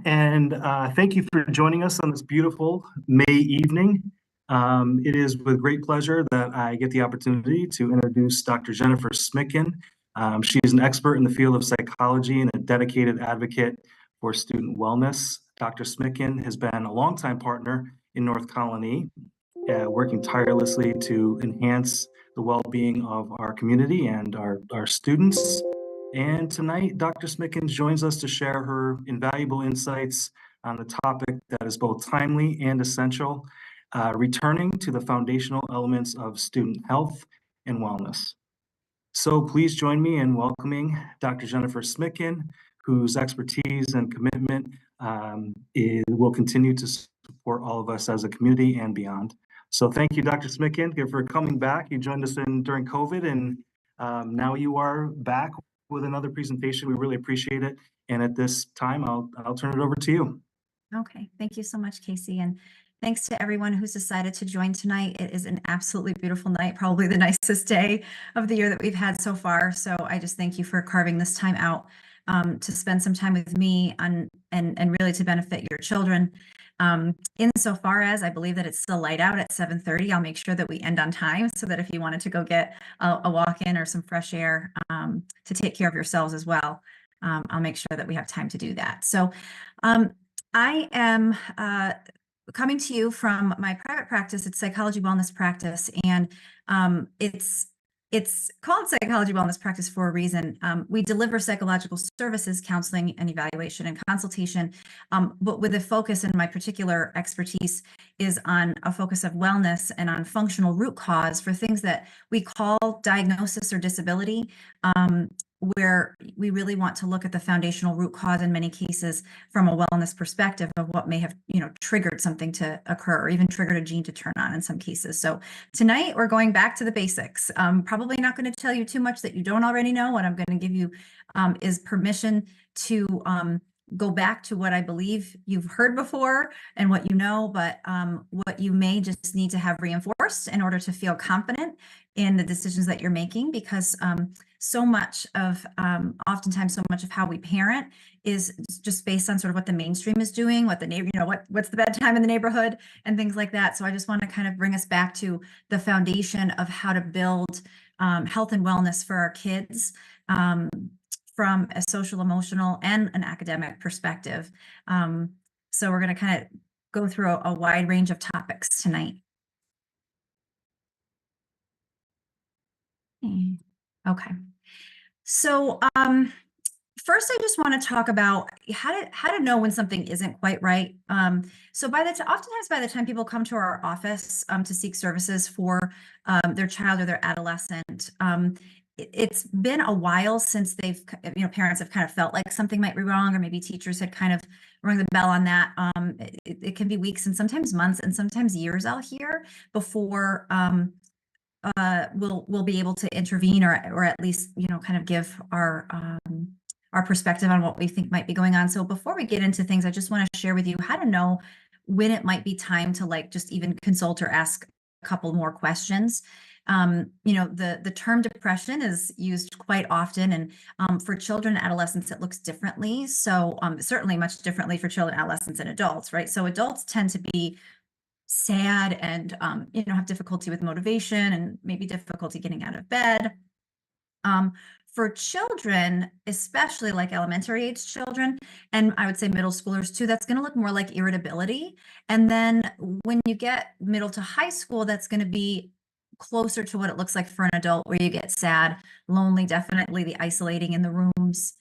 and thank you for joining us on this beautiful May evening. It is with great pleasure that I get the opportunity to introduce Dr. Jennifer Smitkin. She is an expert in the field of psychology and a dedicated advocate for student wellness. Dr. Smitkin has been a longtime partner in North Colony, working tirelessly to enhance the well-being of our community and our students. And tonight, Dr. Smitkin joins us to share her invaluable insights on the topic that is both timely and essential, returning to the foundational elements of student health and wellness. So please join me in welcoming Dr. Jennifer Smitkin, whose expertise and commitment will continue to support all of us as a community and beyond. So thank you, Dr. Smitkin, for coming back. You joined us during COVID, and now you are back with another presentation. We really appreciate it. And at this time, I'll turn it over to you. Okay, thank you so much, Casey. And thanks to everyone who's decided to join tonight. It is an absolutely beautiful night, probably the nicest day of the year that we've had so far. So I just thank you for carving this time out to spend some time with me and really to benefit your children. Insofar as I believe that it's still light out at 7:30, I'll make sure that we end on time so that if you wanted to go get a walk in or some fresh air to take care of yourselves as well, I'll make sure that we have time to do that. So I am coming to you from my private practice. It's psychology wellness practice, and it's called psychology wellness practice for a reason. We deliver psychological services, counseling, and evaluation and consultation, but with a focus, in my particular expertise is on a focus of wellness and on functional root cause for things that we call diagnosis or disability, where we really want to look at the foundational root cause in many cases from a wellness perspective of what may have, triggered something to occur or even triggered a gene to turn on in some cases. So tonight we're going back to the basics. Probably not going to tell you too much that you don't already know. What I'm going to give you is permission to go back to what I believe you've heard before and what you know, but what you may just need to have reinforced in order to feel confident in the decisions that you're making, because so much of, oftentimes so much of how we parent is just based on sort of what the mainstream is doing, what the neighbor, what's the bedtime in the neighborhood and things like that. So I just want to kind of bring us back to the foundation of how to build health and wellness for our kids, from a social, emotional, and an academic perspective. So we're going to kind of go through a wide range of topics tonight. Okay. So first, I just want to talk about how to know when something isn't quite right. So oftentimes by the time people come to our office to seek services for their child or their adolescent, it's been a while since parents have kind of felt like something might be wrong, or maybe teachers had kind of rung the bell on that. It can be weeks and sometimes months and sometimes years, I'll hear, before we'll be able to intervene or at least, kind of give our perspective on what we think might be going on. So before we get into things, I just want to share with you how to know when it might be time to just even consult or ask a couple more questions. The term depression is used quite often, and for children and adolescents, it looks differently. So certainly much differently for children, adolescents, and adults, right? So adults tend to be sad and, have difficulty with motivation and maybe difficulty getting out of bed. For children, especially like elementary age children, and I would say middle schoolers too, that's going to look more like irritability. And then when you get middle to high school, that's going to be closer to what it looks like for an adult, where you get sad, lonely, definitely the isolating in the rooms.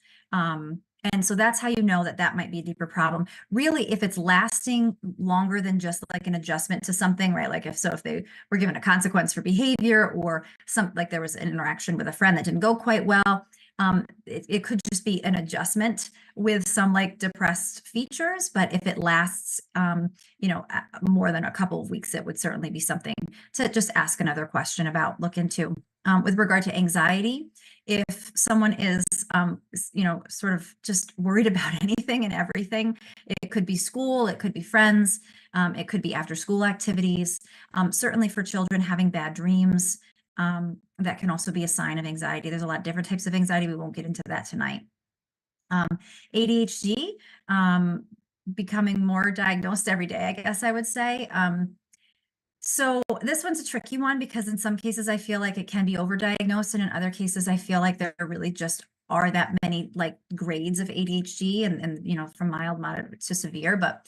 And so that's how you know that might be a deeper problem. Really, if it's lasting longer than just like an adjustment to something, right? Like if they were given a consequence for behavior, or like there was an interaction with a friend that didn't go quite well, it could just be an adjustment with some like depressed features. But if it lasts, more than a couple of weeks, it would certainly be something to just ask another question about, look into. With regard to anxiety, if someone is, sort of just worried about anything and everything, it could be school, it could be friends, it could be after school activities. Certainly for children, having bad dreams, that can also be a sign of anxiety. There's a lot of different types of anxiety. We won't get into that tonight. Um, ADHD, becoming more diagnosed every day, I guess I would say. So this one's a tricky one because in some cases I feel like it can be overdiagnosed, and in other cases I feel like there really just are that many like grades of ADHD and you know, from mild, moderate to severe. But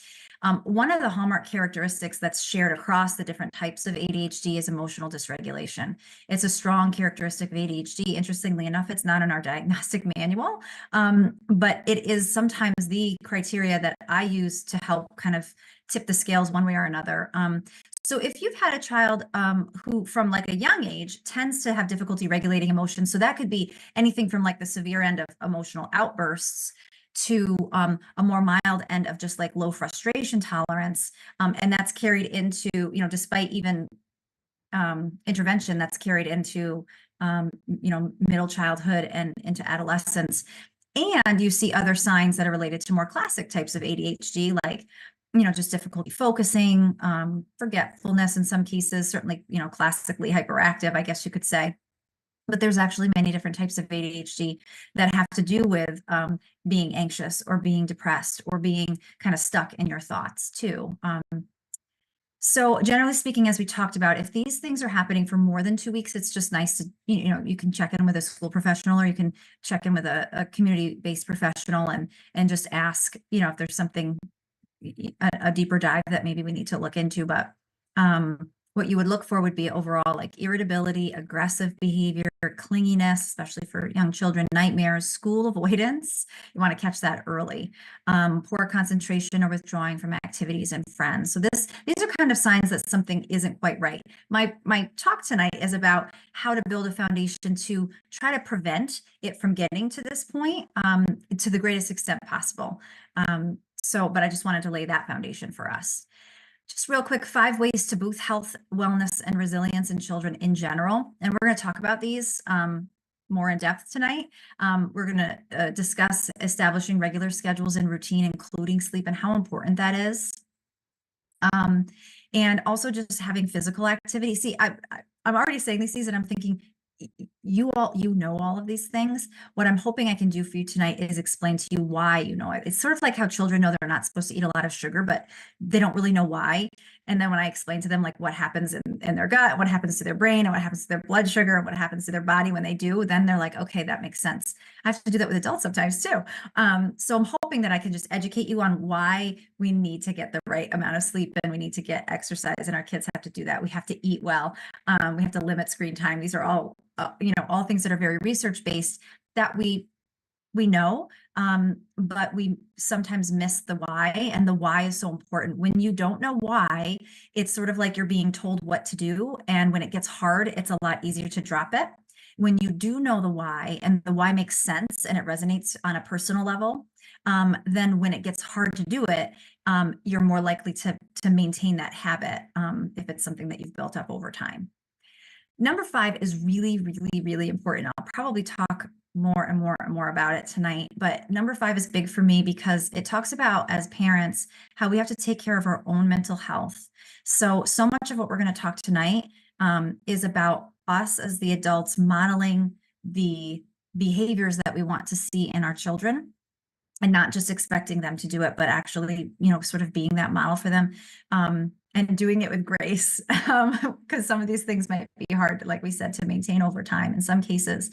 one of the hallmark characteristics that's shared across the different types of ADHD is emotional dysregulation. It's a strong characteristic of ADHD. Interestingly enough, it's not in our diagnostic manual, but it is sometimes the criteria that I use to help kind of tip the scales one way or another. So if you've had a child who from like a young age tends to have difficulty regulating emotions, so that could be anything from like the severe end of emotional outbursts to a more mild end of just like low frustration tolerance. And that's carried into, you know, despite even intervention, that's carried into, you know, middle childhood and into adolescence. And you see other signs that are related to more classic types of ADHD, like, you know, just difficulty focusing, forgetfulness in some cases, certainly, you know, classically hyperactive, I guess you could say. But there's actually many different types of ADHD that have to do with being anxious or being depressed or being kind of stuck in your thoughts too. So generally speaking, as we talked about, if these things are happening for more than 2 weeks, it's just nice to, you know, you can check in with a school professional or you can check in with a community-based professional and just ask, you know, if there's something, a deeper dive that maybe we need to look into. But what you would look for would be overall like irritability, aggressive behavior, clinginess, especially for young children, nightmares, school avoidance. You want to catch that early. Poor concentration or withdrawing from activities and friends. So these are kind of signs that something isn't quite right. My talk tonight is about how to build a foundation to try to prevent it from getting to this point to the greatest extent possible. But I just wanted to lay that foundation for us. Just real quick, 5 ways to boost health, wellness, and resilience in children in general. And we're going to talk about these more in depth tonight. We're going to discuss establishing regular schedules and routine, including sleep, and how important that is. And also just having physical activity. See, I'm already saying these and I'm thinking, you know all of these things. What I'm hoping I can do for you tonight is explain to you why you know it. It's sort of like how children know they're not supposed to eat a lot of sugar, but they don't really know why. And then when I explain to them like what happens in their gut, what happens to their brain, and what happens to their blood sugar, and what happens to their body when they do, then they're like, okay, that makes sense. I have to do that with adults sometimes too. So I'm hoping that I can just educate you on why we need to get the right amount of sleep and we need to get exercise, and our kids have to do that. We have to eat well. We have to limit screen time. These are all you know, all things that are very research based that we know, but we sometimes miss the why, and the why is so important. When you don't know why, it's sort of like you're being told what to do, and when it gets hard, it's a lot easier to drop it. When you do know the why, and the why makes sense and it resonates on a personal level, then when it gets hard to do it, you're more likely to maintain that habit if it's something that you've built up over time. Number 5 is really, really, really important. I'll probably talk more and more and more about it tonight, but number 5 is big for me because it talks about, as parents, how we have to take care of our own mental health. So much of what we're going to talk tonight is about us as the adults modeling the behaviors that we want to see in our children, and not just expecting them to do it, but actually, you know, sort of being that model for them, and doing it with grace, because some of these things might be hard, like we said, to maintain over time in some cases.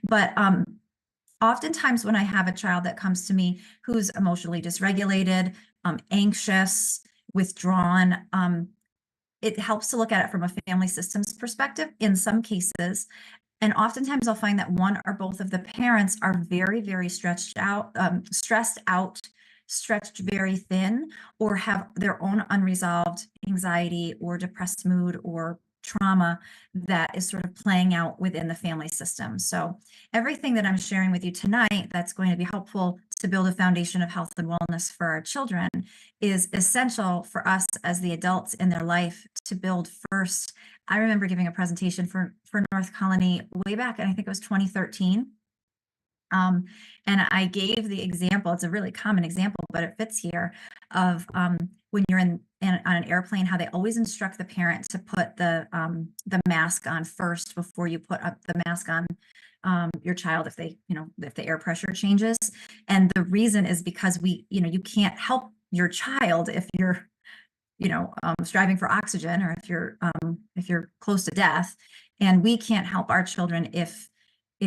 But oftentimes when I have a child that comes to me who's emotionally dysregulated, anxious, withdrawn, it helps to look at it from a family systems perspective in some cases. And oftentimes I'll find that one or both of the parents are very, very stressed out, stretched very thin, or have their own unresolved anxiety or depressed mood or trauma that is sort of playing out within the family system. So everything that I'm sharing with you tonight that's going to be helpful to build a foundation of health and wellness for our children is essential for us as the adults in their life to build first. I remember giving a presentation for North Colony way back, and I think it was 2013. And I gave the example, it's a really common example, but it fits here, of when you're on an airplane, how they always instruct the parent to put the mask on first before you put up the mask on your child if they, if the air pressure changes. And the reason is because you can't help your child if you're, striving for oxygen, or if you're close to death. And we can't help our children if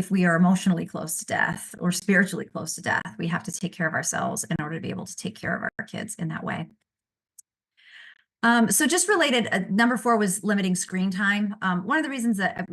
we are emotionally close to death or spiritually close to death. We have to take care of ourselves in order to be able to take care of our kids in that way. So just related, number 4 was limiting screen time. One of the reasons that,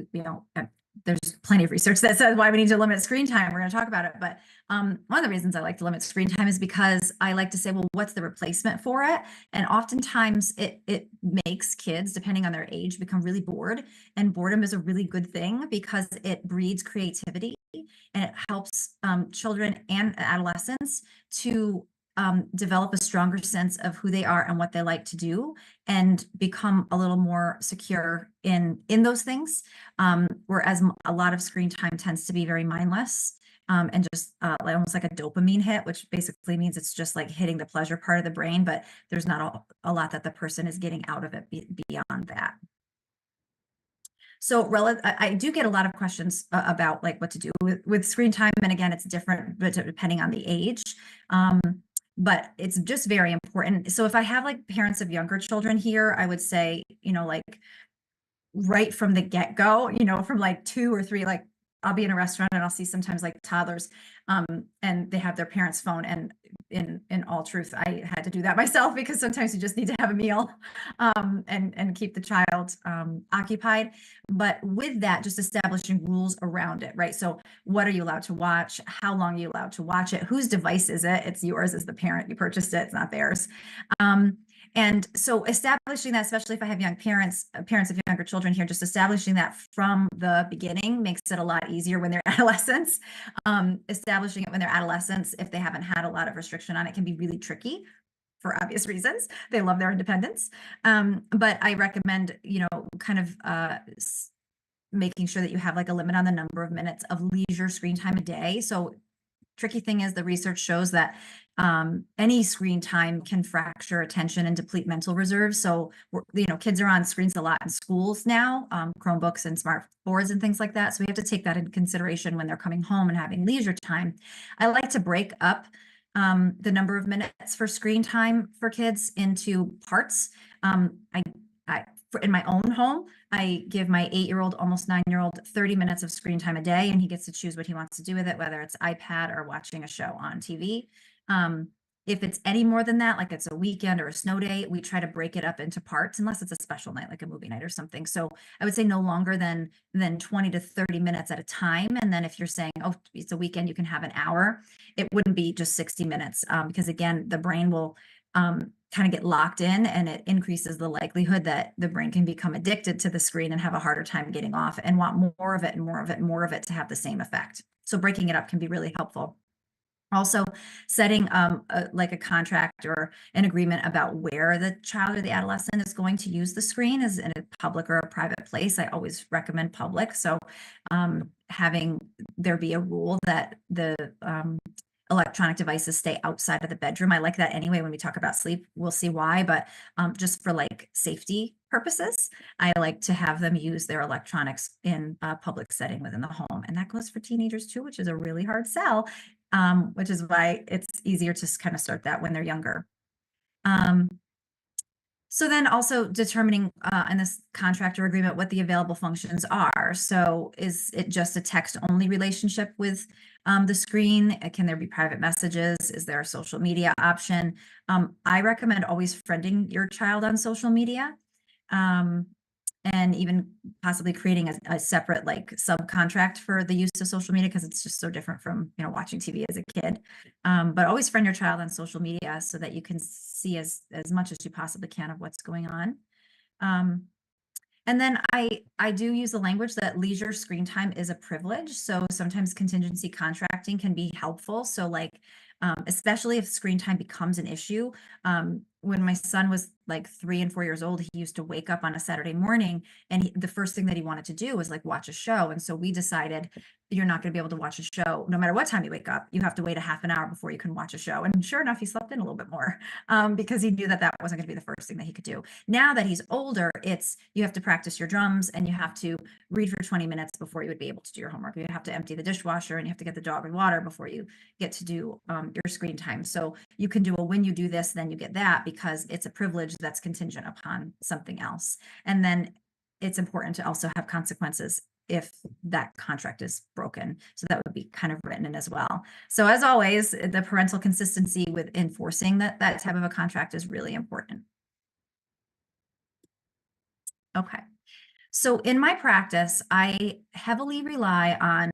there's plenty of research that says why we need to limit screen time. We're going to talk about it. But one of the reasons I like to limit screen time is because I like to say, well, what's the replacement for it? And oftentimes it makes kids, depending on their age, become really bored. And boredom is a really good thing because it breeds creativity, and it helps children and adolescents to develop a stronger sense of who they are and what they like to do, and become a little more secure in those things. Whereas a lot of screen time tends to be very mindless, and just almost like a dopamine hit, which basically means it's just like hitting the pleasure part of the brain, but there's not a lot that the person is getting out of it beyond that. So I do get a lot of questions about like what to do with screen time. And again, it's different, but depending on the age. But it's just very important. So if I have like parents of younger children here, I would say, like right from the get-go, from like 2 or 3, like I'll be in a restaurant and I'll see sometimes like toddlers, and they have their parents' phone. And in all truth, I had to do that myself, because sometimes you just need to have a meal, and keep the child occupied. But with that, just establishing rules around it, right? So what are you allowed to watch? How long are you allowed to watch it? Whose device is it? It's yours as the parent. You purchased it. It's not theirs. And so establishing that, especially if I have young parents of younger children here, just establishing that from the beginning makes it a lot easier when they're adolescents. Establishing it when they're adolescents, if they haven't had a lot of restriction on it, can be really tricky for obvious reasons. They love their independence. But I recommend, kind of making sure that you have like a limit on the number of minutes of leisure screen time a day. So tricky thing is the research shows that any screen time can fracture attention and deplete mental reserves. So, kids are on screens a lot in schools now, Chromebooks and smart boards and things like that. So we have to take that into consideration when they're coming home and having leisure time. I like to break up the number of minutes for screen time for kids into parts. In my own home, I give my 8-year-old, almost 9-year-old, 30 minutes of screen time a day, and he gets to choose what he wants to do with it, whether it's iPad or watching a show on TV. If it's any more than that, like it's a weekend or a snow day, we try to break it up into parts, unless it's a special night, like a movie night or something. So I would say no longer than 20 to 30 minutes at a time. And then if you're saying, oh, it's a weekend, you can have an hour, it wouldn't be just 60 minutes, because again, the brain will kind of get locked in, and it increases the likelihood that the brain can become addicted to the screen and have a harder time getting off, and want more of it and more of it and more of it to have the same effect. So breaking it up can be really helpful. Also, setting like a contract or an agreement about where the child or the adolescent is going to use the screen, is in a public or a private place. I always recommend public. So having there be a rule that the electronic devices stay outside of the bedroom. I like that anyway. When we talk about sleep, we'll see why, but just for like safety purposes, I like to have them use their electronics in a public setting within the home. And that goes for teenagers too, which is a really hard sell, which is why it's easier to kind of start that when they're younger. So then also determining in this contract or agreement what the available functions are. So is it just a text-only relationship with the screen? Can there be private messages? Is there a social media option? I recommend always friending your child on social media. And even possibly creating a separate like subcontract for the use of social media, because it's just so different from watching TV as a kid. But always friend your child on social media so that you can see as much as you possibly can of what's going on. And then I do use the language that leisure screen time is a privilege. So sometimes contingency contracting can be helpful. So like, especially if screen time becomes an issue, when my son was like 3 and 4 years old, he used to wake up on a Saturday morning, and the first thing that he wanted to do was like watch a show. And so we decided, you're not going to be able to watch a show no matter what time you wake up. You have to wait a half an hour before you can watch a show. And sure enough, he slept in a little bit more, because he knew that that wasn't going to be the first thing that he could do. Now that he's older, it's, you have to practice your drums, and you have to read for 20 minutes before you would be able to do your homework. You have to empty the dishwasher, and you have to get the dog in water before you get to do your screen time. So you can do a when you do this, then you get that, because it's a privilege that's contingent upon something else. And then it's important to also have consequences if that contract is broken. So that would be kind of written in as well. So as always, the parental consistency with enforcing that type of a contract is really important. Okay. So in my practice, I heavily rely on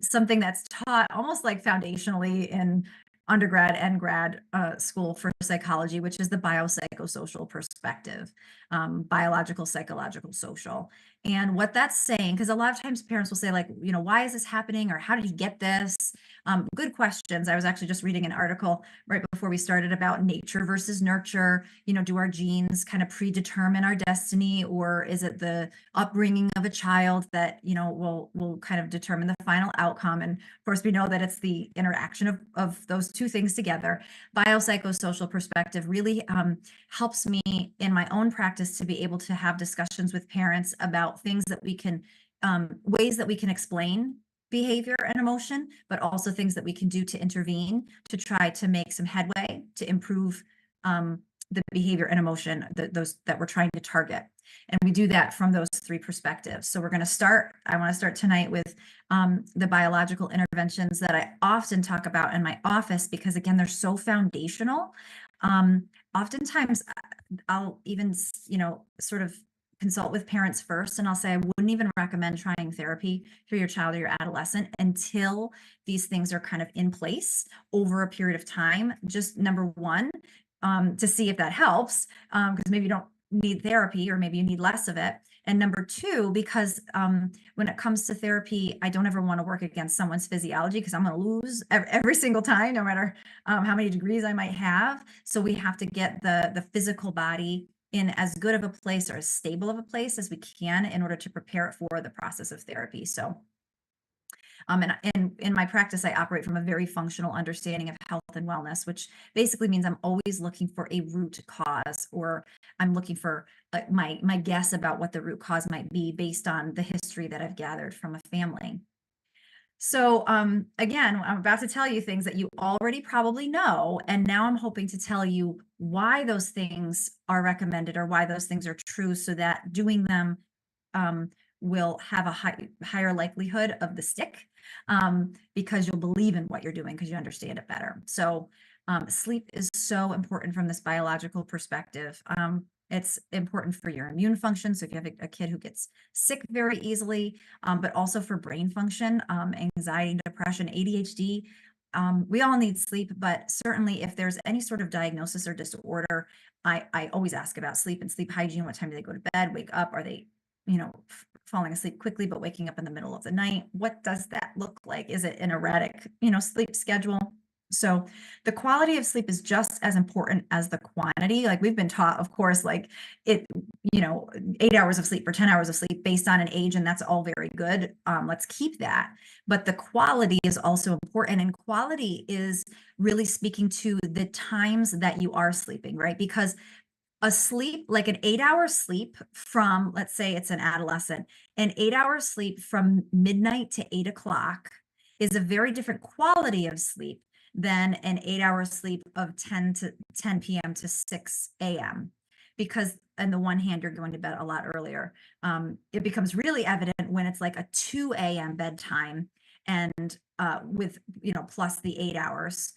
something that's taught almost like foundationally in undergrad and grad school for psychology, which is the biopsychosocial perspective, biological, psychological, social. And what that's saying, because a lot of times parents will say, like, you know, why is this happening? Or how did he get this? Good questions. I was actually just reading an article right before we started about nature versus nurture. You know, do our genes kind of predetermine our destiny, or is it the upbringing of a child that, you know, will kind of determine the final outcome? And of course, we know that it's the interaction of those two things together. Biopsychosocial perspective really helps me in my own practice to be able to have discussions with parents about things that we can, ways that we can explain behavior and emotion, but also things that we can do to intervene to try to make some headway to improve the behavior and emotion, those that we're trying to target. And we do that from those three perspectives. So I want to start tonight with the biological interventions that I often talk about in my office, because again, they're so foundational. Oftentimes I'll even, you know, sort of consult with parents first, and I'll say, I wouldn't even recommend trying therapy for your child or your adolescent until these things are kind of in place over a period of time. Just number one, to see if that helps, because maybe you don't need therapy, or maybe you need less of it. And number two, because when it comes to therapy, I don't ever want to work against someone's physiology, because I'm going to lose every single time, no matter how many degrees I might have. So we have to get the physical body in as good of a place or as stable of a place as we can in order to prepare it for the process of therapy. So and in my practice, I operate from a very functional understanding of health and wellness, which basically means I'm always looking for a root cause, or I'm looking for like my guess about what the root cause might be based on the history that I've gathered from a family. So again, I'm about to tell you things that you already probably know, and now I'm hoping to tell you why those things are recommended, or why those things are true, so that doing them will have a higher likelihood of the stick, because you'll believe in what you're doing because you understand it better. So sleep is so important from this biological perspective. It's important for your immune function. So if you have a kid who gets sick very easily, but also for brain function, anxiety, depression, ADHD, we all need sleep, but certainly if there's any sort of diagnosis or disorder, I always ask about sleep and sleep hygiene. What time do they go to bed, wake up? Are they, you know, falling asleep quickly, but waking up in the middle of the night? What does that look like? Is it an erratic, you know, sleep schedule? So the quality of sleep is just as important as the quantity. Like we've been taught, of course, like it, you know, 8 hours of sleep or 10 hours of sleep based on an age, and that's all very good. Let's keep that. But the quality is also important, and quality is really speaking to the times that you are sleeping, right? Because a sleep, like an 8-hour sleep from, let's say it's an adolescent, an 8-hour sleep from midnight to 8 o'clock is a very different quality of sleep than an 8-hour sleep of 10 p.m. to 6 a.m. Because on the one hand, you're going to bed a lot earlier. It becomes really evident when it's like a 2 a.m. bedtime, and with, you know, plus the 8 hours.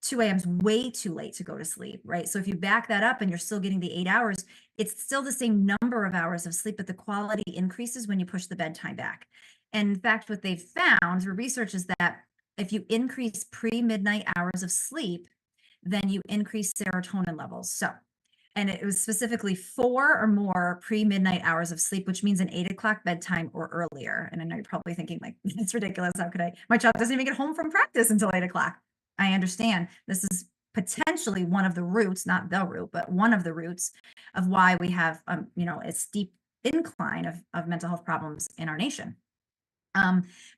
2 a.m. is way too late to go to sleep, right? So if you back that up and you're still getting the 8 hours, it's still the same number of hours of sleep, but the quality increases when you push the bedtime back. And in fact, what they've found through research is that if you increase pre-midnight hours of sleep, then you increase serotonin levels. So, and it was specifically 4 or more pre-midnight hours of sleep, which means an 8 o'clock bedtime or earlier. And I know you're probably thinking, like, it's ridiculous. How could my child doesn't even get home from practice until 8 o'clock. I understand this is potentially one of the roots, not the root, but one of the roots of why we have, a steep incline of mental health problems in our nation.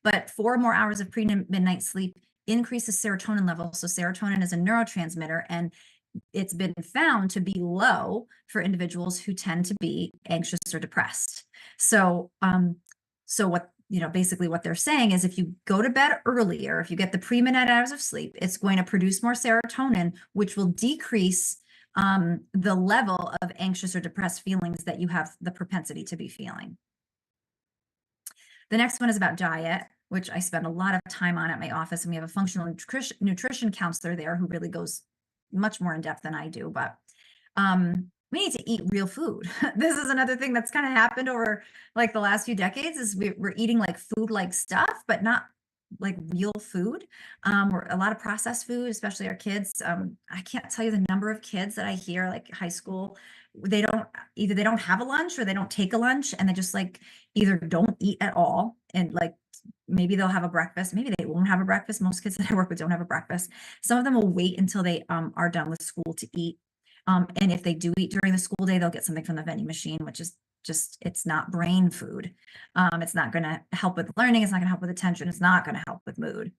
But 4 more hours of pre-midnight sleep increases serotonin levels. So serotonin is a neurotransmitter, and it's been found to be low for individuals who tend to be anxious or depressed. So, what basically what they're saying is, if you go to bed earlier, if you get the pre-midnight hours of sleep, it's going to produce more serotonin, which will decrease the level of anxious or depressed feelings that you have the propensity to be feeling. The next one is about diet, which I spend a lot of time on at my office, and we have a functional nutrition counselor there who really goes much more in depth than I do. But we need to eat real food. This is another thing that's kind of happened over like the last few decades, is we're eating like food like stuff, but not like real food. Or a lot of processed food, especially our kids. I can't tell you the number of kids that I hear, like high school, they don't have a lunch, or they don't take a lunch, and they just like either don't eat at all, and like maybe they'll have a breakfast, maybe they won't have a breakfast. Most kids that I work with don't have a breakfast. Some of them will wait until they are done with school to eat. And if they do eat during the school day, they'll get something from the vending machine, which is just, it's not brain food. It's not going to help with learning. It's not going to help with attention. It's not going to help with mood.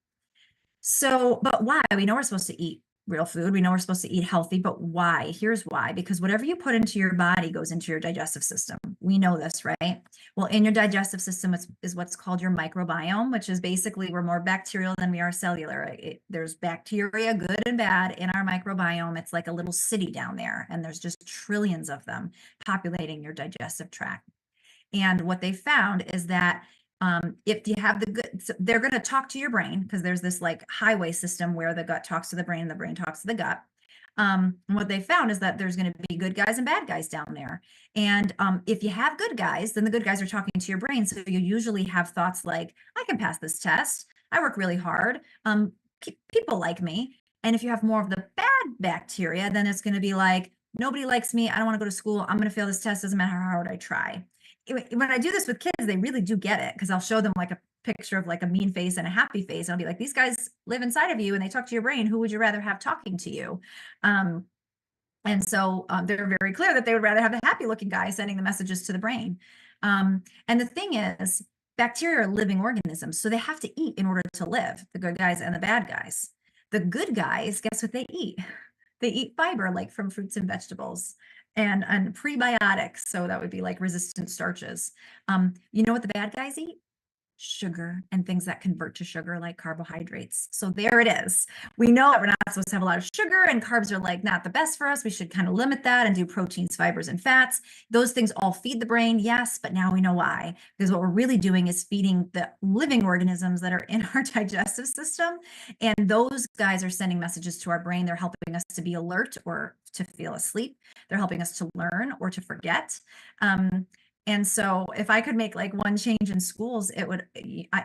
So, but why? We know we're supposed to eat real food. We know we're supposed to eat healthy, but why? Here's why. Because whatever you put into your body goes into your digestive system. We know this, right? Well, in your digestive system is what's called your microbiome, which is basically, we're more bacterial than we are cellular. There's bacteria, good and bad, in our microbiome. It's like a little city down there, and there's just trillions of them populating your digestive tract. And what they found is that if you have the good, so they're going to talk to your brain, because there's this like highway system where the gut talks to the brain and the brain talks to the gut. What they found is that there's going to be good guys and bad guys down there. And if you have good guys, then the good guys are talking to your brain. So you usually have thoughts like, I can pass this test. I work really hard. People like me. And if you have more of the bad bacteria, then it's going to be like, nobody likes me. I don't want to go to school. I'm going to fail this test. Doesn't matter how hard I try. When I do this with kids, they really do get it, because I'll show them like a picture of like a mean face and a happy face. And I'll be like, these guys live inside of you and they talk to your brain. Who would you rather have talking to you? And so they're very clear that they would rather have the happy looking guy sending the messages to the brain. And the thing is, bacteria are living organisms, so they have to eat in order to live, the good guys and the bad guys. The good guys, guess what they eat? They eat fiber, like from fruits and vegetables, and prebiotics. So that would be like resistant starches. You know what the bad guys eat? Sugar and things that convert to sugar, like carbohydrates. So there it is. We know that we're not supposed to have a lot of sugar, and carbs are like not the best for us. We should kind of limit that and do proteins, fibers, and fats. Those things all feed the brain, yes, but now we know why. Because what we're really doing is feeding the living organisms that are in our digestive system. And those guys are sending messages to our brain. They're helping us to be alert or to feel asleep. They're helping us to learn or to forget. And so if I could make like one change in schools, it would,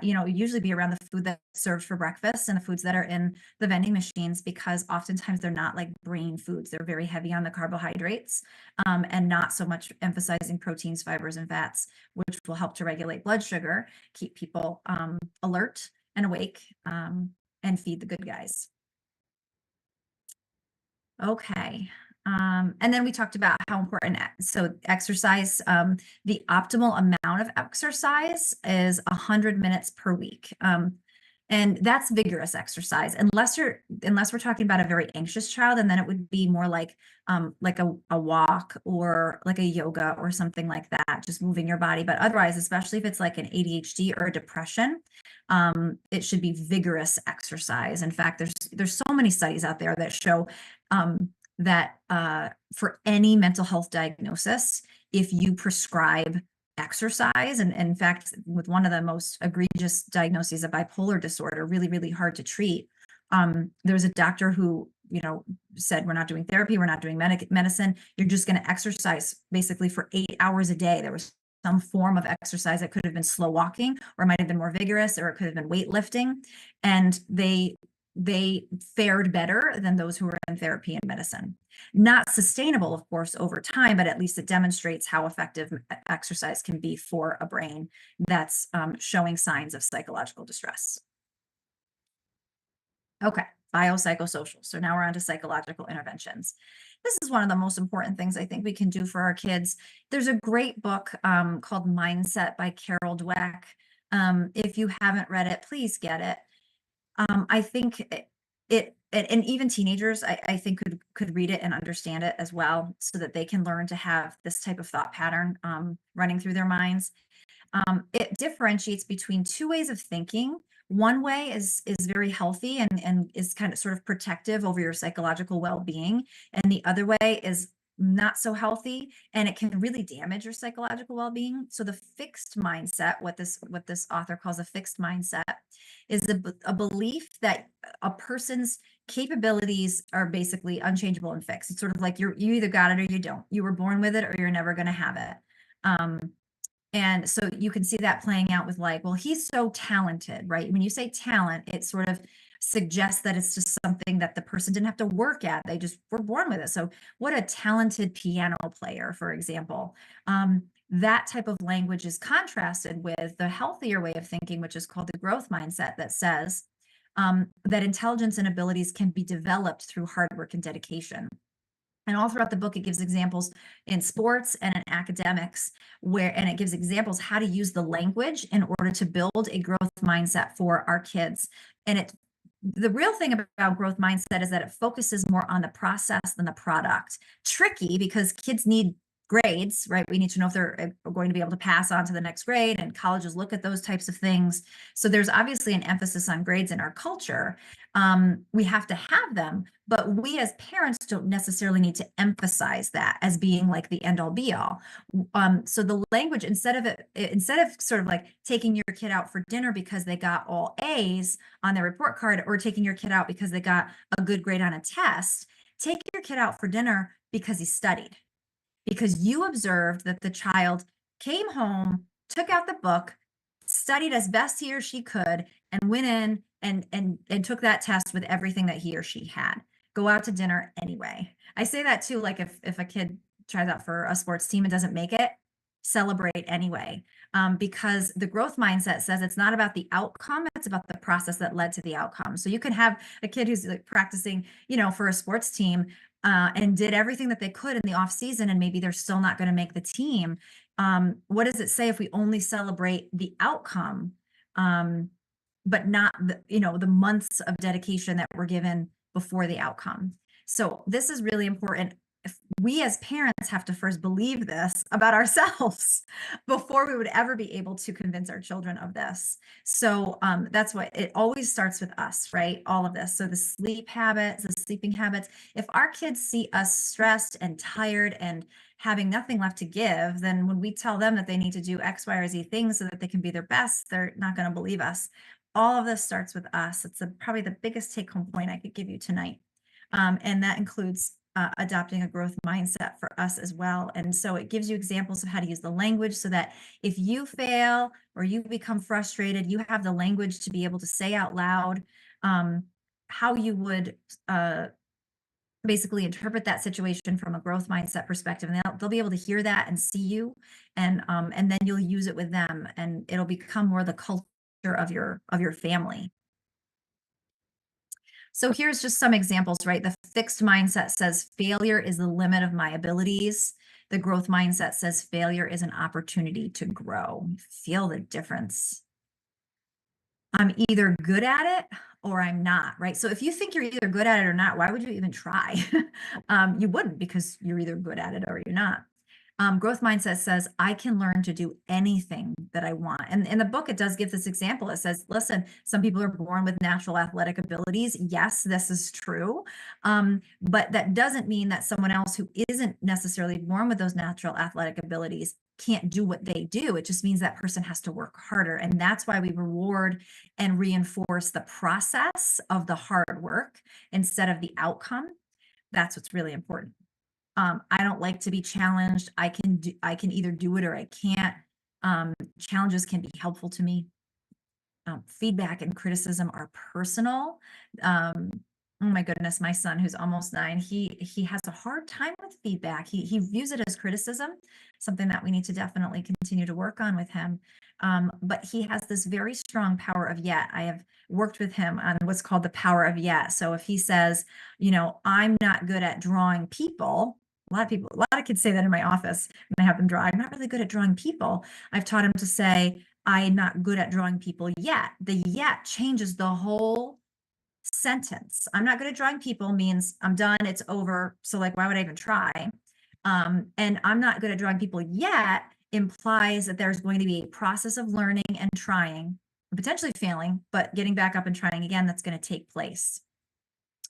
usually be around the food that's served for breakfast and the foods that are in the vending machines, because oftentimes they're not like brain foods. They're very heavy on the carbohydrates, and not so much emphasizing proteins, fibers, and fats, which will help to regulate blood sugar, keep people alert and awake, and feed the good guys. Okay. And then we talked about how important, so exercise, the optimal amount of exercise is 100 minutes per week. And that's vigorous exercise, unless we're talking about a very anxious child, and then it would be more like a walk or like a yoga or something like that, just moving your body. But otherwise, especially if it's like an ADHD or a depression, it should be vigorous exercise. In fact, there's so many studies out there that show that for any mental health diagnosis, if you prescribe exercise, and in fact, with one of the most egregious diagnoses of bipolar disorder, really, really hard to treat, there was a doctor who, said, we're not doing therapy, we're not doing medicine, you're just going to exercise basically for 8 hours a day. There was some form of exercise that could have been slow walking, or it might have been more vigorous, or it could have been weightlifting. And they fared better than those who were in therapy and medicine. Not sustainable, of course, over time, but at least it demonstrates how effective exercise can be for a brain that's showing signs of psychological distress. Okay, biopsychosocial. So now we're on to psychological interventions. This is one of the most important things I think we can do for our kids. There's a great book called Mindset by Carol Dweck. If you haven't read it, please get it. I think and even teenagers, I think could read it and understand it as well, so that they can learn to have this type of thought pattern running through their minds. It differentiates between two ways of thinking. One way is very healthy and is kind of sort of protective over your psychological well-being, and the other way is not so healthy, and it can really damage your psychological well-being. So the fixed mindset, what this author calls a fixed mindset, is a belief that a person's capabilities are basically unchangeable and fixed. It's sort of like you either got it or you don't. You were born with it or you're never going to have it. And so you can see that playing out with like, well, he's so talented, right? When you say talent, it sort of suggests that it's just something that the person didn't have to work at. They just were born with it. So what a talented piano player, for example. That type of language is contrasted with the healthier way of thinking, which is called the growth mindset, that says that intelligence and abilities can be developed through hard work and dedication. And all throughout the book, it gives examples in sports and in academics and it gives examples how to use the language in order to build a growth mindset for our kids. And the real thing about growth mindset is that it focuses more on the process than the product. Tricky because kids need grades, right? We need to know if they're going to be able to pass on to the next grade, and colleges look at those types of things. So there's obviously an emphasis on grades in our culture. We have to have them, but we as parents don't necessarily need to emphasize that as being like the end all be all. So the language, instead of sort of like taking your kid out for dinner because they got all A's on their report card, or taking your kid out because they got a good grade on a test, take your kid out for dinner because he studied. Because you observed that the child came home, took out the book, studied as best he or she could, and went in and took that test with everything that he or she had. Go out to dinner anyway. I say that too, like if a kid tries out for a sports team and doesn't make it, celebrate anyway. Because the growth mindset says it's not about the outcome, it's about the process that led to the outcome. So you can have a kid who's like practicing, for a sports team, and did everything that they could in the off season, and maybe they're still not going to make the team. What does it say if we only celebrate the outcome, but not the months of dedication that were given before the outcome? So this is really important. We as parents have to first believe this about ourselves before we would ever be able to convince our children of this. So that's why it always starts with us, right? All of this. So the sleeping habits, if our kids see us stressed and tired and having nothing left to give, then when we tell them that they need to do X, Y, or Z things so that they can be their best, they're not going to believe us. All of this starts with us. It's probably the biggest take home point I could give you tonight. And that includes adopting a growth mindset for us as well. And so it gives you examples of how to use the language so that if you fail or you become frustrated, you have the language to be able to say out loud how you would basically interpret that situation from a growth mindset perspective. And they'll be able to hear that and see you, and then you'll use it with them, and it'll become more the culture of your family. So here's just some examples, right? The fixed mindset says failure is the limit of my abilities. The growth mindset says failure is an opportunity to grow. Feel the difference. I'm either good at it or I'm not, right? So if you think you're either good at it or not, why would you even try? You wouldn't, because you're either good at it or you're not. Growth mindset says I can learn to do anything that I want. And in the book, it does give this example. It says, listen, some people are born with natural athletic abilities. Yes, this is true. But that doesn't mean that someone else who isn't necessarily born with those natural athletic abilities can't do what they do. It just means that person has to work harder. And that's why we reward and reinforce the process of the hard work instead of the outcome. That's what's really important. I don't like to be challenged. I can either do it or I can't. Challenges can be helpful to me. Feedback and criticism are personal. Oh my goodness, my son who's almost 9, he has a hard time with feedback. He views it as criticism, something that we need to definitely continue to work on with him. But he has this very strong power of yet. I have worked with him on what's called the power of yet. So if he says, I'm not good at drawing people, a lot of kids say that in my office when I have them draw. I'm not really good at drawing people. I've taught him to say, I'm not good at drawing people yet. The yet changes the whole sentence. I'm not good at drawing people means I'm done, it's over. So like, why would I even try? And I'm not good at drawing people yet implies that there's going to be a process of learning and trying, and potentially failing, but getting back up and trying again, that's going to take place.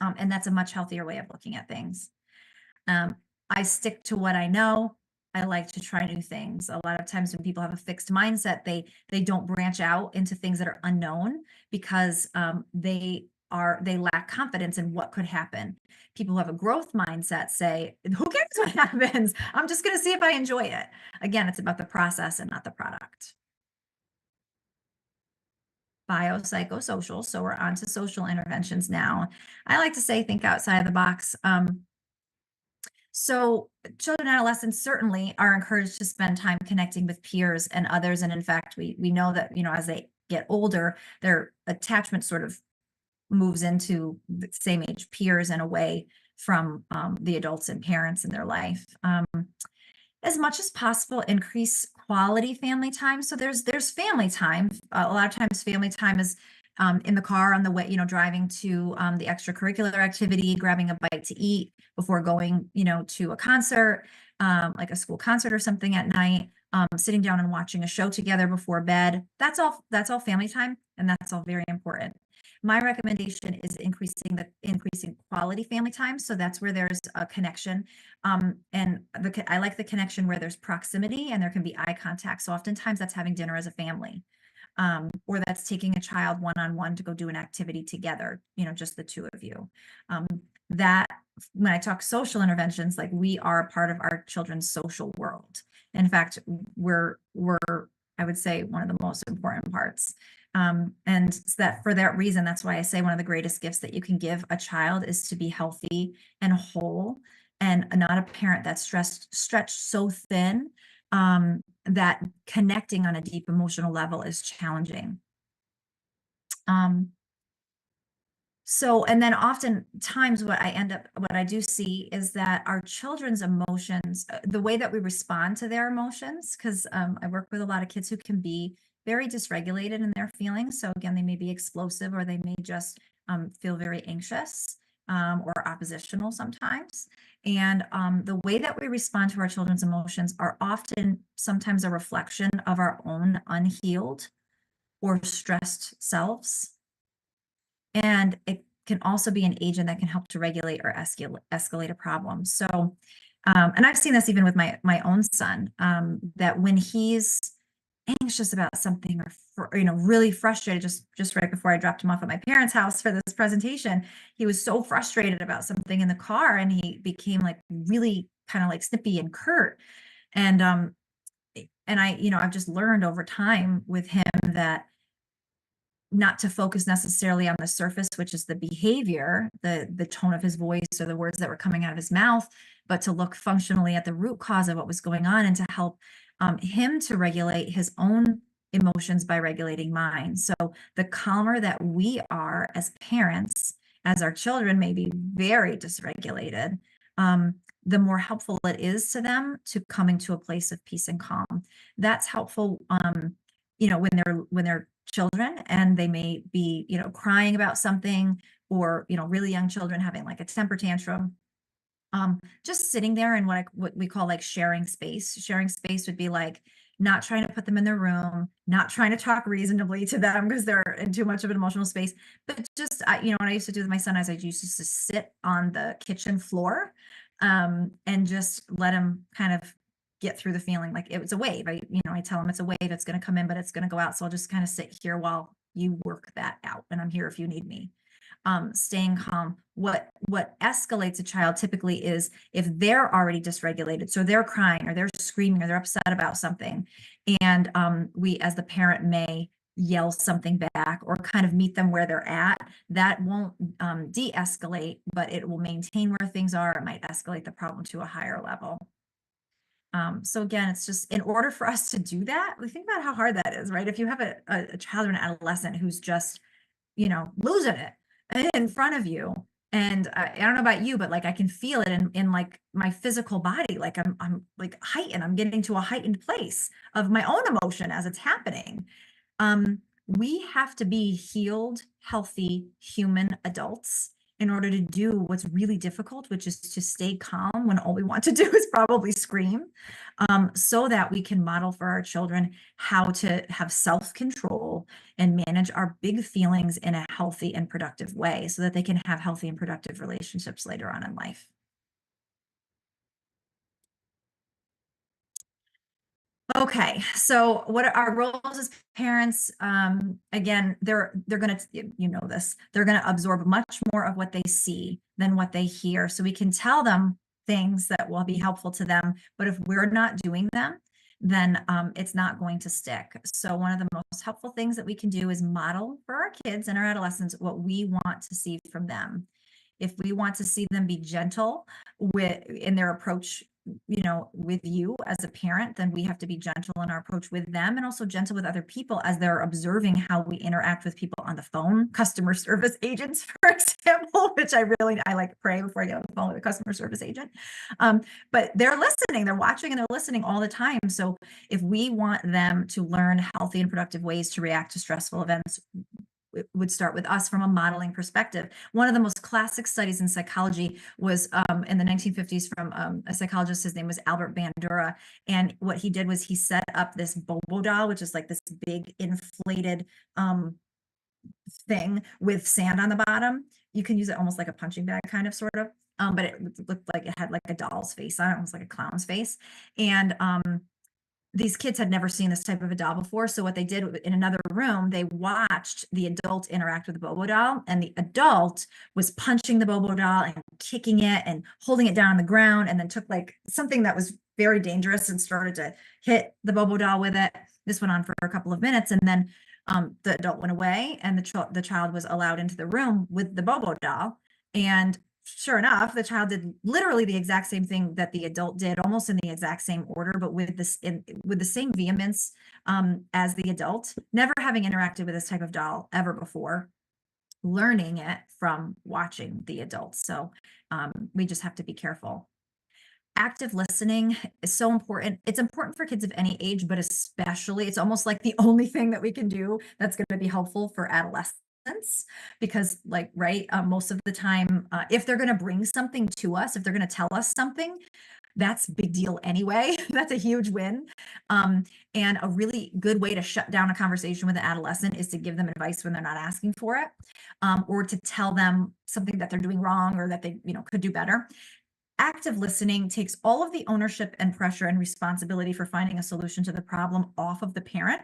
And that's a much healthier way of looking at things. I stick to what I know. I like to try new things. A lot of times when people have a fixed mindset, they don't branch out into things that are unknown because they lack confidence in what could happen. People who have a growth mindset say, who cares what happens? I'm just going to see if I enjoy it. Again, it's about the process and not the product. Biopsychosocial. So we're on to social interventions now. I like to say, think outside of the box. So children and adolescents certainly are encouraged to spend time connecting with peers and others. And in fact, we know that, as they get older, their attachment sort of moves into the same age peers and away from the adults and parents in their life. As much as possible, increase quality family time. So there's family time. A lot of times family time is in the car on the way, driving to the extracurricular activity, grabbing a bite to eat before going, to a concert, like a school concert or something at night, sitting down and watching a show together before bed. That's all family time, and that's all very important. My recommendation is increasing quality family time. So that's where there's a connection. And I like the connection where there's proximity and there can be eye contact. So oftentimes that's having dinner as a family. Or that's taking a child one-on-one to go do an activity together, just the two of you. That when I talk social interventions, like we are part of our children's social world. In fact, we're I would say one of the most important parts. And so that for that reason, that's why I say one of the greatest gifts that you can give a child is to be healthy and whole, and not a parent that's stretched so thin that connecting on a deep emotional level is challenging. And then oftentimes what I do see is that our children's emotions, the way that we respond to their emotions, because I work with a lot of kids who can be very dysregulated in their feelings. So again, they may be explosive or they may just feel very anxious or oppositional sometimes. And the way that we respond to our children's emotions are often sometimes a reflection of our own unhealed or stressed selves. And it can also be an agent that can help to regulate or escalate a problem. So, and I've seen this even with my own son, that when he's anxious about something or really frustrated, just right before I dropped him off at my parents' house for this presentation, he was so frustrated about something in the car and he became like really kind of like snippy and curt. And I've just learned over time with him that not to focus necessarily on the surface, which is the behavior, the tone of his voice or the words that were coming out of his mouth, but to look functionally at the root cause of what was going on and to help him to regulate his own emotions by regulating mine. So the calmer that we are as parents, as our children may be very dysregulated, the more helpful it is to them to coming to a place of peace and calm. That's helpful, when they're children and they may be, crying about something, or, really young children having like a temper tantrum. Just sitting there and what we call like sharing space. Sharing space would be like not trying to put them in their room, not trying to talk reasonably to them because they're in too much of an emotional space, but just, what I used to do with my son is I used to sit on the kitchen floor, and just let him kind of get through the feeling. Like it was a wave. I tell him it's a wave, it's going to come in, but it's going to go out. So I'll just kind of sit here while you work that out. And I'm here if you need me. Staying calm. What escalates a child typically is if they're already dysregulated. So they're crying or they're screaming or they're upset about something. And we, as the parent, may yell something back or kind of meet them where they're at. That won't de-escalate, but it will maintain where things are. It might escalate the problem to a higher level. So again, it's just in order for us to do that, we think about how hard that is, right? If you have a child or an adolescent who's just, losing it in front of you. And I don't know about you, but like I can feel it in like my physical body. Like I'm like heightened. I'm getting to a heightened place of my own emotion as it's happening. We have to be healed, healthy human adults in order to do what's really difficult, which is to stay calm when all we want to do is probably scream, so that we can model for our children how to have self-control and manage our big feelings in a healthy and productive way so that they can have healthy and productive relationships later on in life. Okay, so what are our roles as parents? Again, they're gonna, this, they're gonna absorb much more of what they see than what they hear. So we can tell them things that will be helpful to them, but if we're not doing them, then it's not going to stick. So one of the most helpful things that we can do is model for our kids and our adolescents what we want to see from them. If we want to see them be gentle in their approach, with you as a parent, then we have to be gentle in our approach with them and also gentle with other people as they're observing how we interact with people on the phone, customer service agents, for example, which I like pray before I get on the phone with a customer service agent. But they're listening, they're watching and they're listening all the time. So if we want them to learn healthy and productive ways to react to stressful events, it would start with us from a modeling perspective. One of the most classic studies in psychology was in the 1950s from a psychologist. His name was Albert Bandura. And what he did was he set up this Bobo doll, which is like this big inflated thing with sand on the bottom. You can use it almost like a punching bag, kind of, sort of. But it looked like it had like a doll's face on it, almost like a clown's face. And these kids had never seen this type of a doll before. So what they did in another room, they watched the adult interact with the Bobo doll, and the adult was punching the Bobo doll and kicking it and holding it down on the ground, and then took like something that was very dangerous and started to hit the Bobo doll with it. This went on for a couple of minutes, and then the adult went away, and the child was allowed into the room with the Bobo doll. And sure enough, the child did literally the exact same thing that the adult did, almost in the exact same order, but with the same vehemence as the adult, never having interacted with this type of doll ever before, learning it from watching the adults. So we just have to be careful. Active listening is so important. It's important for kids of any age, but especially it's almost like the only thing that we can do that's going to be helpful for adolescents. Because most of the time, if they're going to bring something to us, if they're going to tell us something, that's a big deal anyway. That's a huge win. And a really good way to shut down a conversation with an adolescent is to give them advice when they're not asking for it, or to tell them something that they're doing wrong or that they, could do better. Active listening takes all of the ownership and pressure and responsibility for finding a solution to the problem off of the parent.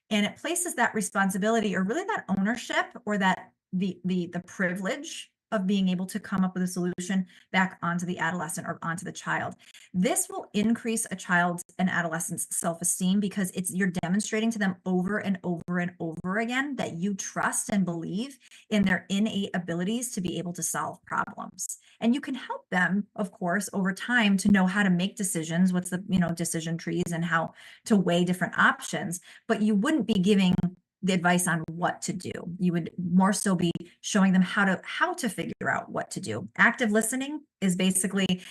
And it places that responsibility, or really that ownership, or that the privilege of being able to come up with a solution, back onto the adolescent or onto the child. This will increase a child's and adolescent's self-esteem because you're demonstrating to them over and over and over again that you trust and believe in their innate abilities to be able to solve problems. And you can help them, of course, over time to know how to make decisions, what's the, decision trees, and how to weigh different options, but you wouldn't be giving the advice on what to do. You would more so be showing them how to figure out what to do. Active listening is basically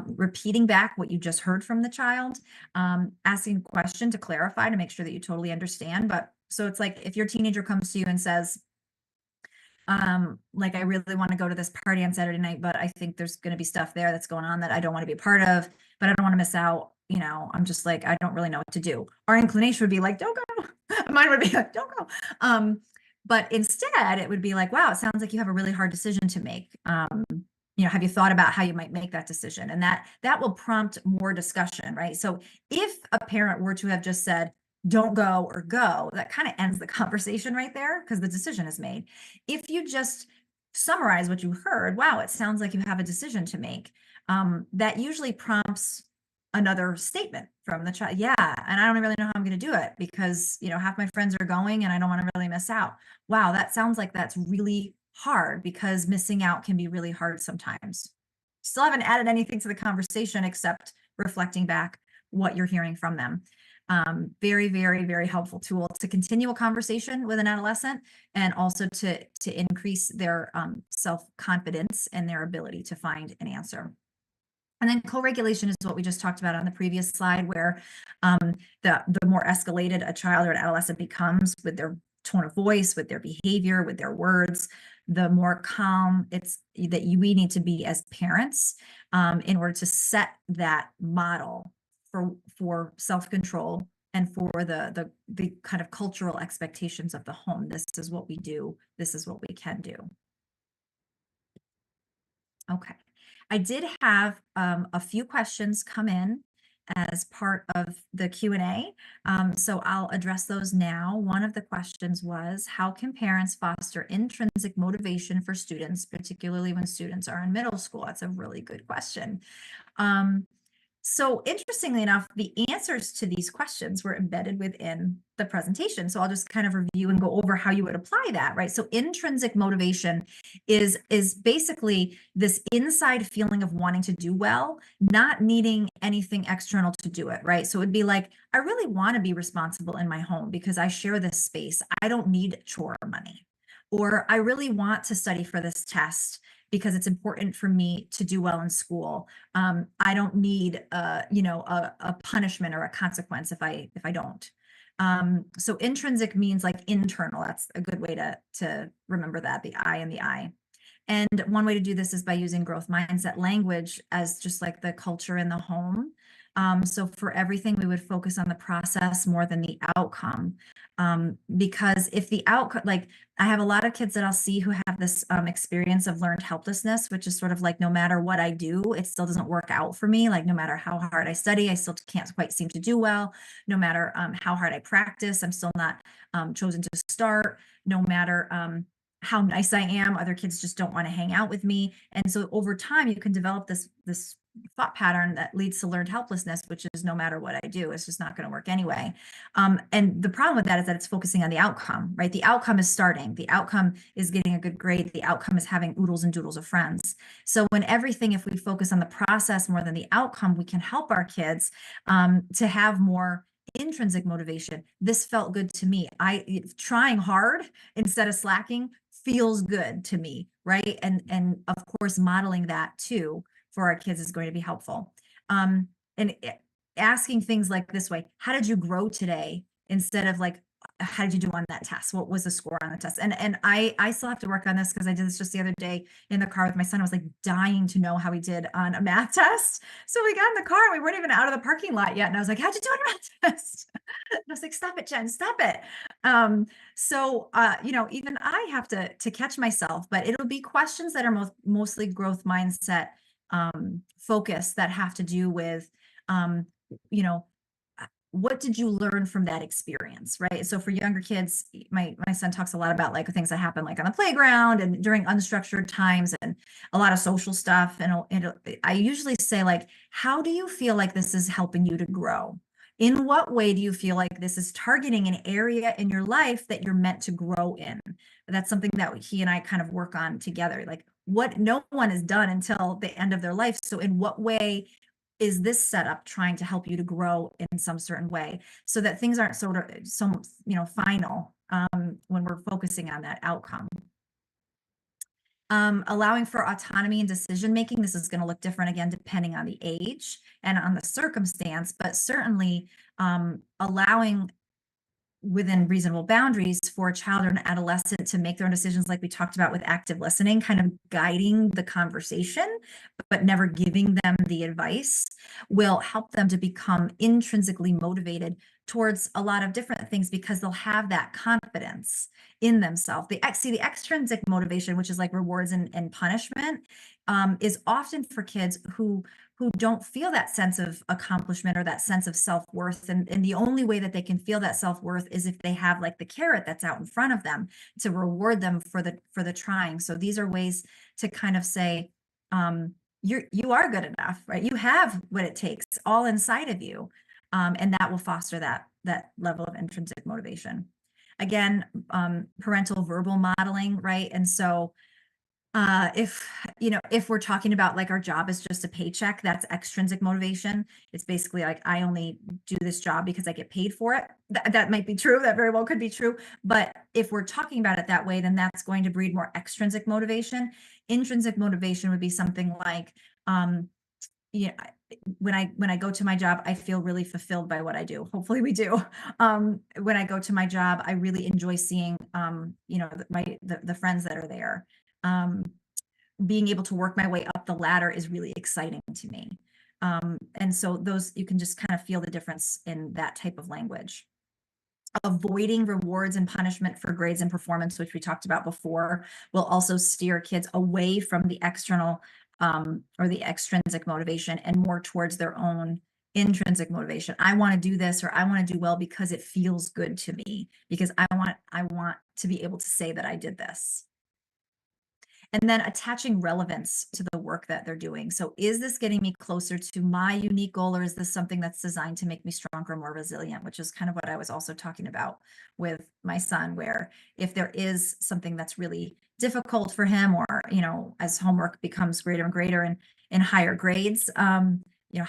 repeating back what you just heard from the child, asking a question to clarify to make sure that you totally understand. But so it's like if your teenager comes to you and says, I really want to go to this party on Saturday night, but I think there's going to be stuff there that's going on that I don't want to be a part of, but I don't want to miss out. I'm just like, I don't really know what to do. Our inclination would be like, don't go. Mine would be like, don't go. But instead it would be like, wow, it sounds like you have a really hard decision to make. Have you thought about how you might make that decision? And that will prompt more discussion, right? So if a parent were to have just said, don't go or go, that kind of ends the conversation right there because the decision is made. If you just summarize what you heard, wow, it sounds like you have a decision to make. That usually prompts another statement from the child. Yeah, and I don't really know how I'm going to do it because, half my friends are going and I don't want to really miss out. Wow, that sounds like that's really hard because missing out can be really hard sometimes. Still haven't added anything to the conversation except reflecting back what you're hearing from them. Very, very, very helpful tool to continue a conversation with an adolescent and also to increase their self-confidence and their ability to find an answer. And then co-regulation is what we just talked about on the previous slide, where the more escalated a child or an adolescent becomes with their tone of voice, with their behavior, with their words, the more calm we need to be as parents in order to set that model for self-control and for the kind of cultural expectations of the home. This is what we do. This is what we can do. Okay. I did have a few questions come in as part of the Q&A, so I'll address those now. One of the questions was, how can parents foster intrinsic motivation for students, particularly when students are in middle school? That's a really good question. So interestingly enough, the answers to these questions were embedded within the presentation. So I'll just kind of review and go over how you would apply that, right? So intrinsic motivation is basically this inside feeling of wanting to do well, not needing anything external to do it, right? So it'd be like, I really want to be responsible in my home because I share this space. I don't need chore money. Or I really want to study for this test because it's important for me to do well in school. I don't need a punishment or a consequence if I don't. So intrinsic means like internal. That's a good way to remember that, the I and the I. And one way to do this is by using growth mindset language as just like the culture in the home. So for everything, we would focus on the process more than the outcome. Because if the outcome, like I have a lot of kids that I'll see who have this experience of learned helplessness, which is sort of like, no matter what I do, it still doesn't work out for me. Like no matter how hard I study, I still can't quite seem to do well. No matter how hard I practice, I'm still not chosen to start. No matter how nice I am, other kids just don't want to hang out with me. And so over time, you can develop this thought pattern that leads to learned helplessness, which is no matter what I do, it's just not going to work anyway. And the problem with that is that it's focusing on the outcome, right? The outcome is starting. The outcome is getting a good grade. The outcome is having oodles and doodles of friends. So when everything, if we focus on the process more than the outcome, we can help our kids to have more intrinsic motivation. This felt good to me. Trying hard instead of slacking feels good to me, right? And of course, modeling that too for our kids is going to be helpful. And asking things like this way, how did you grow today? Instead of like, how did you do on that test? What was the score on the test? And I still have to work on this because I did this just the other day in the car with my son. I was like dying to know how he did on a math test. So we got in the car and we weren't even out of the parking lot yet. And I was like, how'd you do on a math test? And I was like, stop it, Jen, stop it. So even I have to catch myself, but it'll be questions that are mostly growth mindset focus that have to do with, what did you learn from that experience, right? So for younger kids, my son talks a lot about like things that happen like on the playground and during unstructured times and a lot of social stuff. And I usually say like, how do you feel like this is helping you to grow? In what way do you feel like this is targeting an area in your life that you're meant to grow in? That's something that he and I kind of work on together. Like what no one is done until the end of their life. So in what way is this setup trying to help you to grow in some certain way so that things aren't sort of final when we're focusing on that outcome. Allowing for autonomy and decision making. This is going to look different again depending on the age and on the circumstance, but certainly allowing within reasonable boundaries for a child or an adolescent to make their own decisions, like we talked about with active listening, kind of guiding the conversation, but never giving them the advice, will help them to become intrinsically motivated towards a lot of different things because they'll have that confidence in themselves. The extrinsic motivation, which is like rewards and punishment, is often for kids who don't feel that sense of accomplishment or that sense of self-worth. And the only way that they can feel that self-worth is if they have like the carrot that's out in front of them to reward them for the trying. So these are ways to kind of say, you are good enough, right? You have what it takes all inside of you. And that will foster that level of intrinsic motivation. Again, parental verbal modeling, right? And so if if we're talking about like our job is just a paycheck, that's extrinsic motivation. It's basically like I only do this job because I get paid for it. That might be true. That very well could be true. But if we're talking about it that way, then that's going to breed more extrinsic motivation. Intrinsic motivation would be something like, yeah, when I go to my job, I feel really fulfilled by what I do. Hopefully we do. When I go to my job, I really enjoy seeing, the friends that are there. Um, Being able to work my way up the ladder is really exciting to me. And so those, you can just kind of feel the difference in that type of language. Avoiding rewards and punishment for grades and performance, which we talked about before, will also steer kids away from the external or the extrinsic motivation and more towards their own intrinsic motivation. I want to do this, or I want to do well because it feels good to me, because I want to be able to say that I did this. And then attaching relevance to the work that they're doing. So is this getting me closer to my unique goal, or is this something that's designed to make me stronger, more resilient, which is kind of what I was also talking about with my son, where if there is something that's really difficult for him, or, as homework becomes greater and greater and in higher grades, how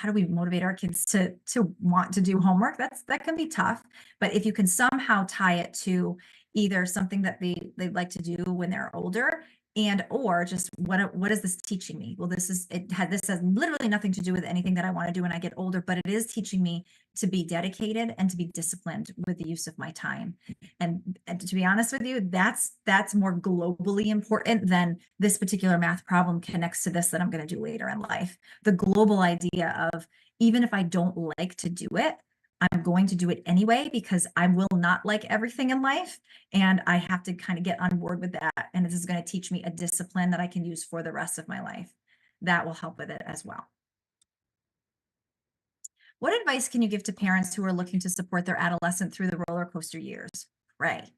do we motivate our kids to want to do homework? That can be tough. But if you can somehow tie it to either something that they'd like to do when they're older, and or just what is this teaching me? Well, this has literally nothing to do with anything that I want to do when I get older, but it is teaching me to be dedicated and to be disciplined with the use of my time. And to be honest with you, that's more globally important than this particular math problem connects to this that I'm going to do later in life. The global idea of, even if I don't like to do it, I'm going to do it anyway, because I will not like everything in life. And I have to kind of get on board with that. And this is going to teach me a discipline that I can use for the rest of my life. That will help with it as well. What advice can you give to parents who are looking to support their adolescent through the roller coaster years? Right.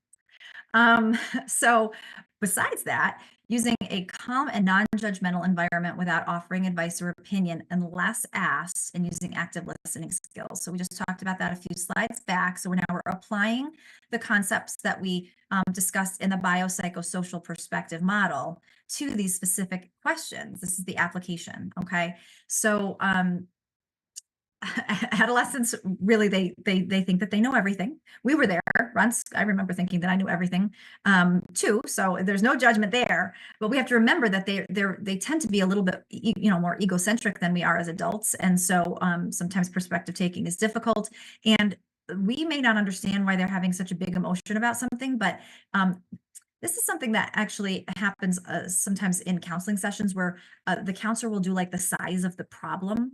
So besides that, using a calm and non-judgmental environment without offering advice or opinion unless asked, and using active listening skills. So we just talked about that a few slides back. So now we're applying the concepts that we discussed in the biopsychosocial perspective model to these specific questions. This is the application. Okay. So adolescents really, they think that they know everything. We were there once. I remember thinking that I knew everything too. So there's no judgment there, but we have to remember that they tend to be a little bit more egocentric than we are as adults, and so sometimes perspective taking is difficult, and we may not understand why they're having such a big emotion about something, but this is something that actually happens sometimes in counseling sessions, where the counselor will do like the size of the problem.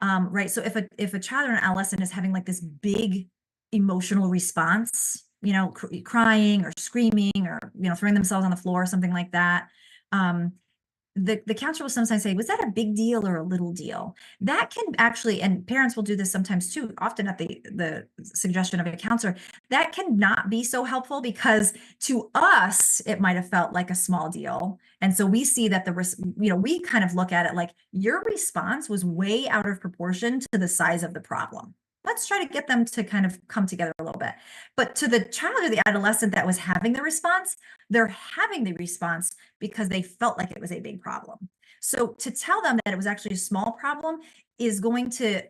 Right. So if a child or an adolescent is having like this big emotional response, crying or screaming, or, throwing themselves on the floor or something like that, the counselor will sometimes say, was that a big deal or a little deal? That can actually, and parents will do this sometimes too, often at the suggestion of a counselor, that can not be so helpful, because to us, it might have felt like a small deal. And so we see that we kind of look at it like, your response was way out of proportion to the size of the problem. Let's try to get them to kind of come together a little bit. But to the child or the adolescent that was having the response, they're having the response because they felt like it was a big problem. So to tell them that it was actually a small problem is going to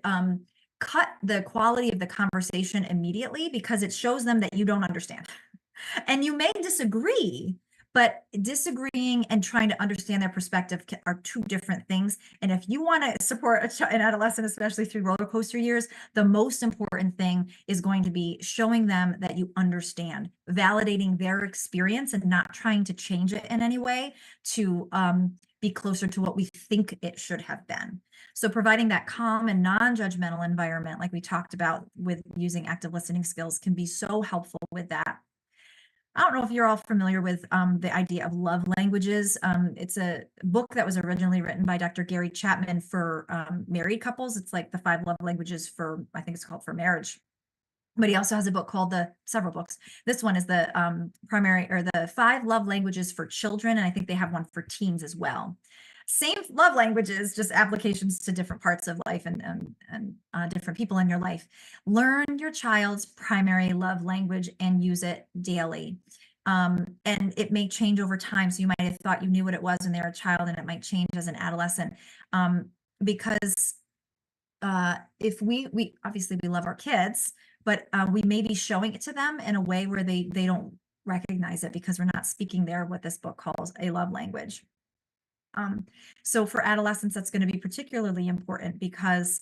cut the quality of the conversation immediately, because it shows them that you don't understand. And you may disagree, but disagreeing and trying to understand their perspective are two different things. And if you want to support an adolescent, especially through roller coaster years, the most important thing is going to be showing them that you understand, validating their experience, and not trying to change it in any way to be closer to what we think it should have been. So providing that calm and non-judgmental environment, like we talked about with using active listening skills, can be so helpful with that. I don't know if you're all familiar with the idea of love languages. It's a book that was originally written by Dr. Gary Chapman for married couples. It's like the 5 love languages for, I think it's called, for marriage. But he also has a book called several books. This one is the the 5 love languages for children. And I think they have one for teens as well. Same love languages, just applications to different parts of life and different people in your life. Learn your child's primary love language and use it daily. And it may change over time. So you might have thought you knew what it was when they were a child, and it might change as an adolescent. Because if we obviously we love our kids, but we may be showing it to them in a way where they don't recognize it because we're not speaking there what this book calls a love language. So for adolescents, that's going to be particularly important because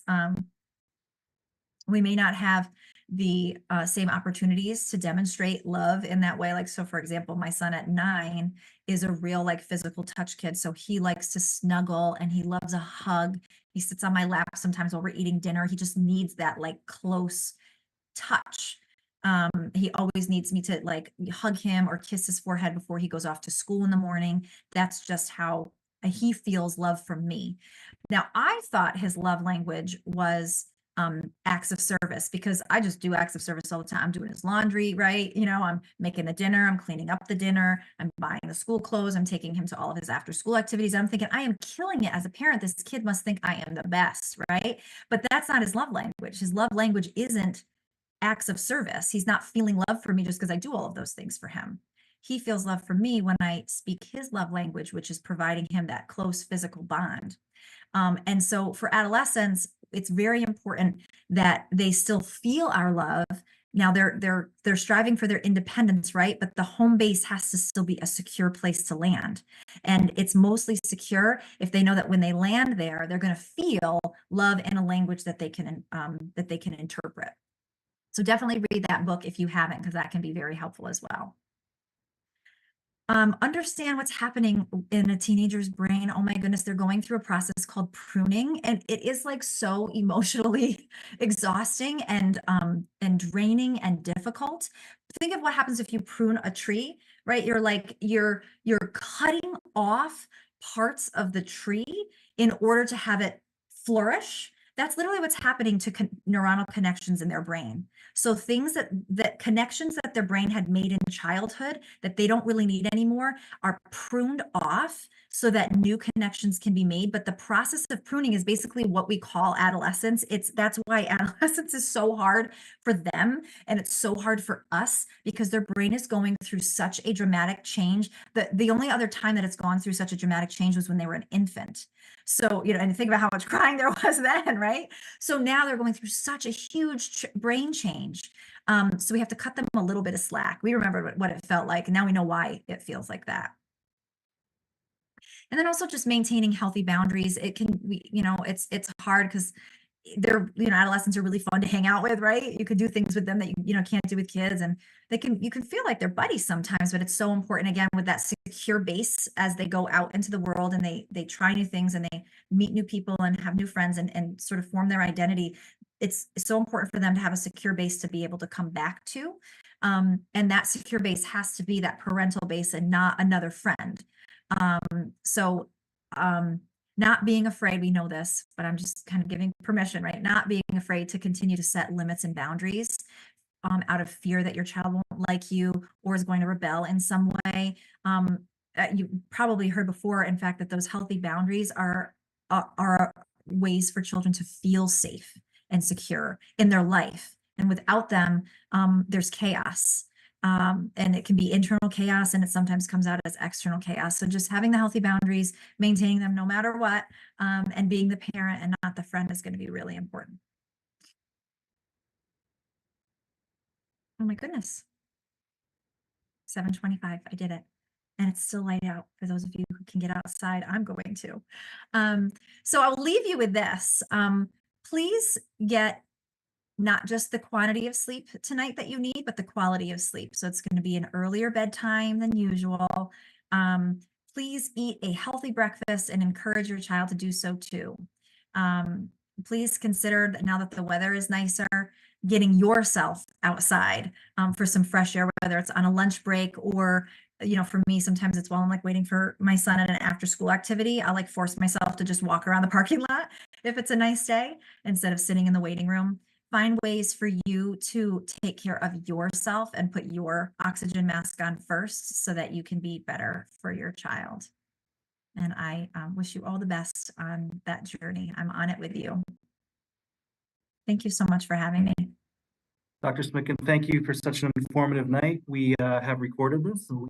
we may not have the same opportunities to demonstrate love in that way. Like, so for example, my son at 9 is a real like physical touch kid. So he likes to snuggle and he loves a hug. He sits on my lap sometimes while we're eating dinner. He just needs that like close touch. He always needs me to like hug him or kiss his forehead before he goes off to school in the morning. That's just how he feels love from me. Now, I thought his love language was acts of service, because I just do acts of service all the time. I'm doing his laundry, right? I'm making the dinner, I'm cleaning up the dinner, I'm buying the school clothes, I'm taking him to all of his after school activities. I'm thinking, I am killing it as a parent. This kid must think I am the best, right? But that's not his love language. His love language isn't acts of service. He's not feeling love for me just because I do all of those things for him. He feels love for me when I speak his love language, which is providing him that close physical bond. And so for adolescents, it's very important that they still feel our love. Now they're striving for their independence, right? But the home base has to still be a secure place to land. And it's mostly secure if they know that when they land there, they're going to feel love in a language that they can interpret. So definitely read that book if you haven't, because that can be very helpful as well. Understand what's happening in a teenager's brain. Oh my goodness, they're going through a process called pruning, and it is like so emotionally exhausting and draining and difficult. Think of what happens if you prune a tree, right? You're cutting off parts of the tree in order to have it flourish. That's literally what's happening to neuronal connections in their brain. So things that connections that their brain had made in childhood that they don't really need anymore are pruned off so that new connections can be made. But the process of pruning is basically what we call adolescence. That's why adolescence is so hard for them, and it's so hard for us, because their brain is going through such a dramatic change. The only other time that it's gone through such a dramatic change was when they were an infant. So, and think about how much crying there was then, right? So now they're going through such a huge brain change. So we have to cut them a little bit of slack. We remember what it felt like, and now we know why it feels like that. And then also just maintaining healthy boundaries. It's hard because adolescents are really fun to hang out with, right? You could do things with them that you can't do with kids, and you can feel like they're buddies sometimes, but it's so important, again, with that secure base as they go out into the world and they try new things and they meet new people and have new friends and sort of form their identity. It's so important for them to have a secure base to be able to come back to. And that secure base has to be that parental base and not another friend. So not being afraid, we know this, but I'm just kind of giving permission, right? Not being afraid to continue to set limits and boundaries out of fear that your child won't like you or is going to rebel in some way. You probably heard before, in fact, that those healthy boundaries are ways for children to feel safe and secure in their life. And without them, there's chaos. And it can be internal chaos, and it sometimes comes out as external chaos. So just having the healthy boundaries, maintaining them no matter what, and being the parent and not the friend is going to be really important. Oh my goodness. 7:25, I did it. And it's still light out for those of you who can get outside. I'm going to. So I'll leave you with this. Please get not just the quantity of sleep tonight that you need, but the quality of sleep. So it's going to be an earlier bedtime than usual. Please eat a healthy breakfast and encourage your child to do so too. Please consider that now that the weather is nicer, getting yourself outside for some fresh air, whether it's on a lunch break or, for me, sometimes it's while I'm like waiting for my son at an after school activity. I'll like force myself to just walk around the parking lot if it's a nice day instead of sitting in the waiting room. Find ways for you to take care of yourself and put your oxygen mask on first so that you can be better for your child. And I wish you all the best on that journey. I'm on it with you. Thank you so much for having me. Dr. Smitkin, thank you for such an informative night. We have recorded this, so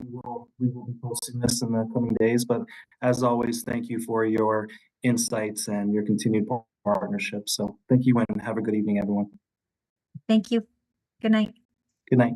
we will be posting this in the coming days. But as always, thank you for your insights and your continued partnership. So thank you and have a good evening, everyone. Thank you. Good night. Good night.